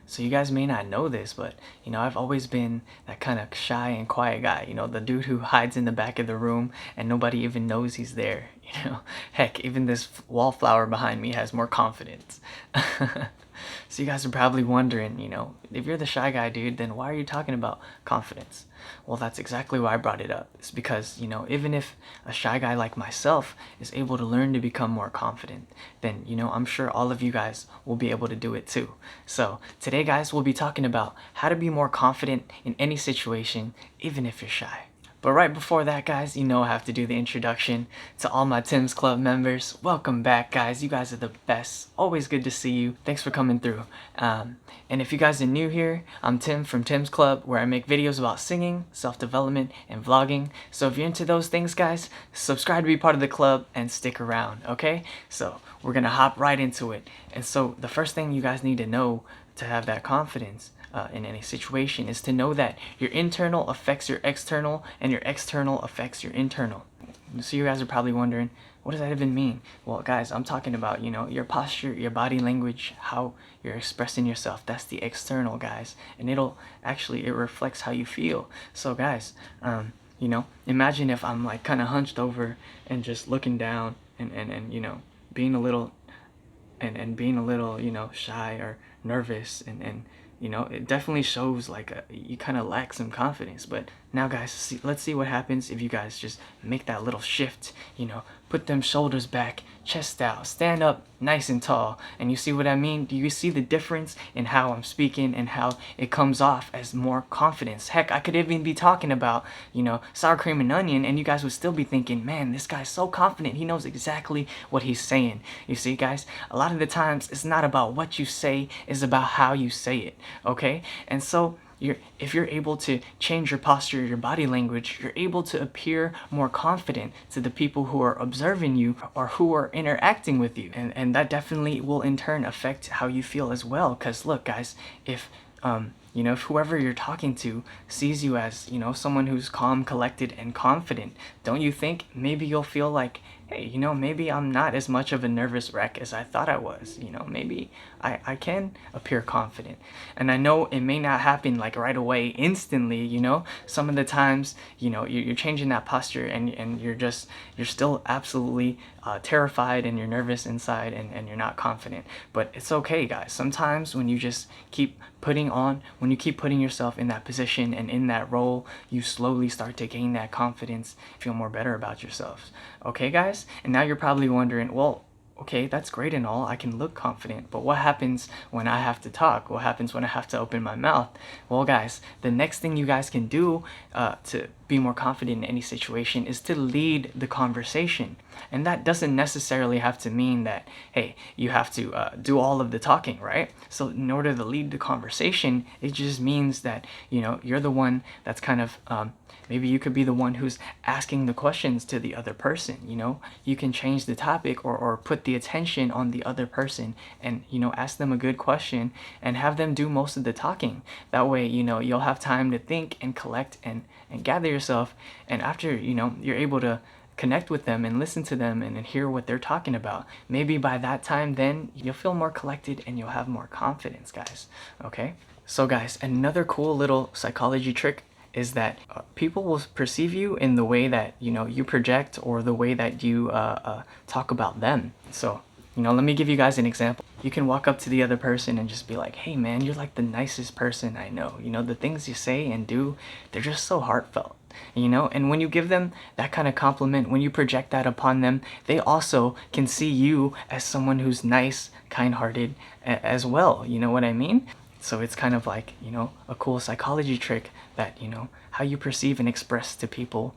So you guys may not know this, but I've always been that kind of shy and quiet guy, the dude who hides in the back of the room and nobody even knows he's there. Heck, even this wallflower behind me has more confidence. So you guys are probably wondering, if you're the shy guy, dude, then why are you talking about confidence? Well, that's exactly why I brought it up. It's because, even if a shy guy like myself is able to learn to become more confident, then, I'm sure all of you guys will be able to do it too. So today, guys, we'll be talking about how to be more confident in any situation, even if you're shy. But right before that, guys, I have to do the introduction to all my Tim's Club members. Welcome back, guys. You guys are the best. Always good to see you. Thanks for coming through. And if you guys are new here, I'm Tim from Tim's Club, where I make videos about singing, self-development, and vlogging. So if you're into those things, guys, subscribe to be part of the club and stick around, okay? So we're gonna hop right into it. And so the first thing you guys need to know to have that confidence in any situation is to know that your internal affects your external and your external affects your internal. So you guys are probably wondering, what does that even mean? Well, guys, I'm talking about, your posture, your body language, how you're expressing yourself. That's the external, guys. And it reflects how you feel. So guys, imagine if I'm like kind of hunched over and just looking down and being a little being a little, shy or nervous and it definitely shows like you kind of lack some confidence. But now, guys, let's see what happens if you guys just make that little shift, put them shoulders back, chest out, stand up nice and tall. And you see what I mean? Do you see the difference in how I'm speaking and how it comes off as more confidence? Heck, I could even be talking about, sour cream and onion, and you guys would still be thinking, man, this guy's so confident. He knows exactly what he's saying. You see, guys, a lot of the times it's not about what you say, it's about how you say it, okay? And so if you're able to change your posture, your body language, you're able to appear more confident to the people who are observing you or who are interacting with you. And that definitely will in turn affect how you feel as well. Because look, guys, if if whoever you're talking to sees you as, someone who's calm, collected, and confident, don't you think maybe you'll feel like, hey, maybe I'm not as much of a nervous wreck as I thought I was. Maybe I can appear confident. And I know it may not happen like right away, instantly, some of the times, you're changing that posture and you're still absolutely terrified and you're nervous inside and you're not confident. But it's okay, guys. Sometimes when you just keep when you keep putting yourself in that position and in that role, you slowly start to gain that confidence, feel more better about yourselves. Okay, guys? And now you're probably wondering, well, okay, that's great and all, I can look confident, but what happens when I have to talk? What happens when I have to open my mouth? Well, guys, the next thing you guys can do to be more confident in any situation is to lead the conversation. And that doesn't necessarily have to mean that, hey, you have to do all of the talking, right? So in order to lead the conversation, it just means that, you're the one that's kind of, maybe you could be the one who's asking the questions to the other person. You can change the topic or put the attention on the other person and, ask them a good question and have them do most of the talking. That way, you'll have time to think and collect and gather yourself. And after, you're able to connect with them and listen to them and hear what they're talking about, maybe by that time then you'll feel more collected and you'll have more confidence, guys. Okay? So guys, another cool little psychology trick is that people will perceive you in the way that you project or the way that you talk about them. So let me give you guys an example. You can walk up to the other person and just be like, hey man, you're like the nicest person I know. The things you say and do, they're just so heartfelt. And when you give them that kind of compliment, when you project that upon them, they also can see you as someone who's nice, kind-hearted as well. You know what I mean? So it's kind of like, a cool psychology trick that, how you perceive and express to people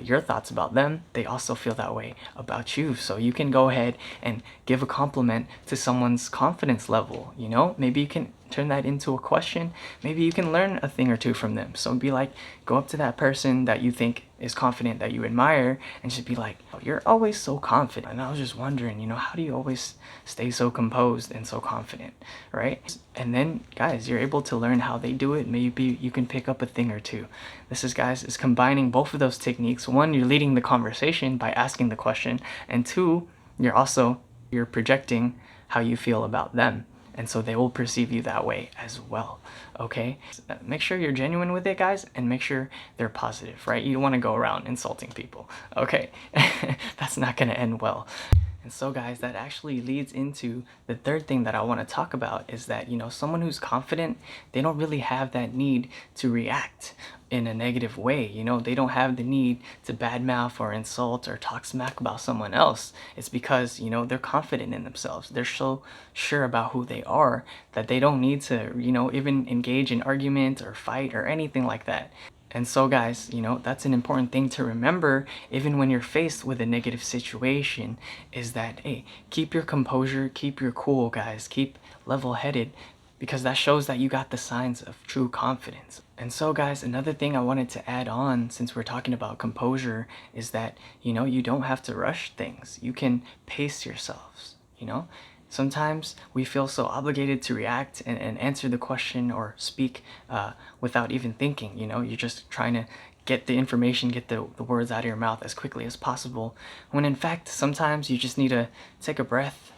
your thoughts about them, they also feel that way about you. So you can go ahead and give a compliment to someone's confidence level, maybe you can turn that into a question. Maybe you can learn a thing or two from them. So be like, go up to that person that you think is confident, that you admire, and just be like, oh, you're always so confident. And I was just wondering, how do you always stay so composed and so confident, right? And then, guys, you're able to learn how they do it. Maybe you can pick up a thing or two. This is, guys, is combining both of those techniques. One, you're leading the conversation by asking the question, and two, you're projecting how you feel about them. and so they will perceive you that way as well. Okay, make sure you're genuine with it, guys, and make sure they're positive, right? You don't want to go around insulting people. Okay, that's not going to end well. And so guys, that actually leads into the third thing that I want to talk about, is that, you know, someone who's confident, they don't really have that need to react in a negative way. You know, they don't have the need to badmouth or insult or talk smack about someone else. It's because, you know, they're confident in themselves. They're so sure about who they are that they don't need to, you know, even engage in argument or fight or anything like that. And so guys, you know, that's an important thing to remember even when you're faced with a negative situation, is that, hey, keep your composure, keep your cool, guys, keep level-headed, because that shows that you got the signs of true confidence. And so guys, another thing I wanted to add on, since we're talking about composure, is that, you know, you don't have to rush things. You can pace yourselves, you know? Sometimes we feel so obligated to react and answer the question or speak without even thinking. You know, you're just trying to get the information, get the words out of your mouth as quickly as possible, when in fact sometimes you just need to take a breath,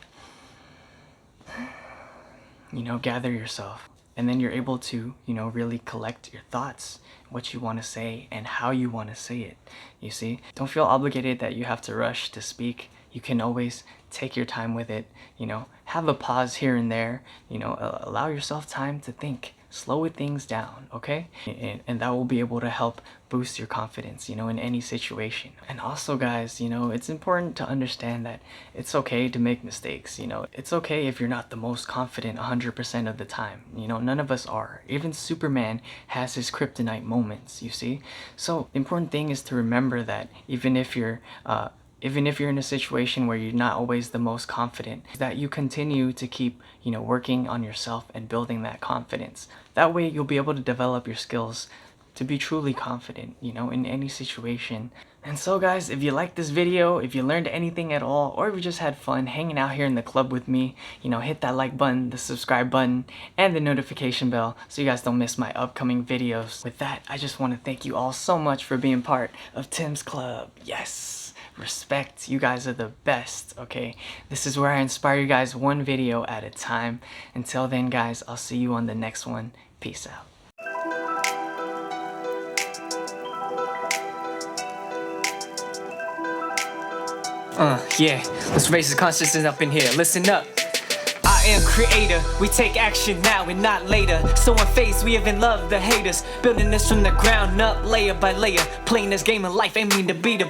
you know, gather yourself, and then you're able to, you know, really collect your thoughts, what you want to say and how you want to say it. You see, don't feel obligated that you have to rush to speak. You can always take your time with it, you know, have a pause here and there, you know, allow yourself time to think, slow things down, okay? And that will be able to help boost your confidence, you know, in any situation. And also guys, you know, it's important to understand that it's okay to make mistakes. You know, it's okay if you're not the most confident 100% of the time. You know, none of us are. Even Superman has his kryptonite moments, you see? So the important thing is to remember that even if you're in a situation where you're not always the most confident, that you continue to keep, you know, working on yourself and building that confidence. That way you'll be able to develop your skills to be truly confident, you know, in any situation. And so guys, if you liked this video, if you learned anything at all, or if you just had fun hanging out here in the club with me, you know, hit that like button, the subscribe button, and the notification bell so you guys don't miss my upcoming videos. With that, I just want to thank you all so much for being part of Tim's Club. Yes! Respect, you guys are the best, okay? This is where I inspire you guys one video at a time. Until then guys, I'll see you on the next one. Peace out. Yeah, let's raise the consciousness up in here. Listen up. I am creator, we take action now and not later. So unfazed, we even love the haters. Building this from the ground up, layer by layer. Playing this game of life, aiming to be the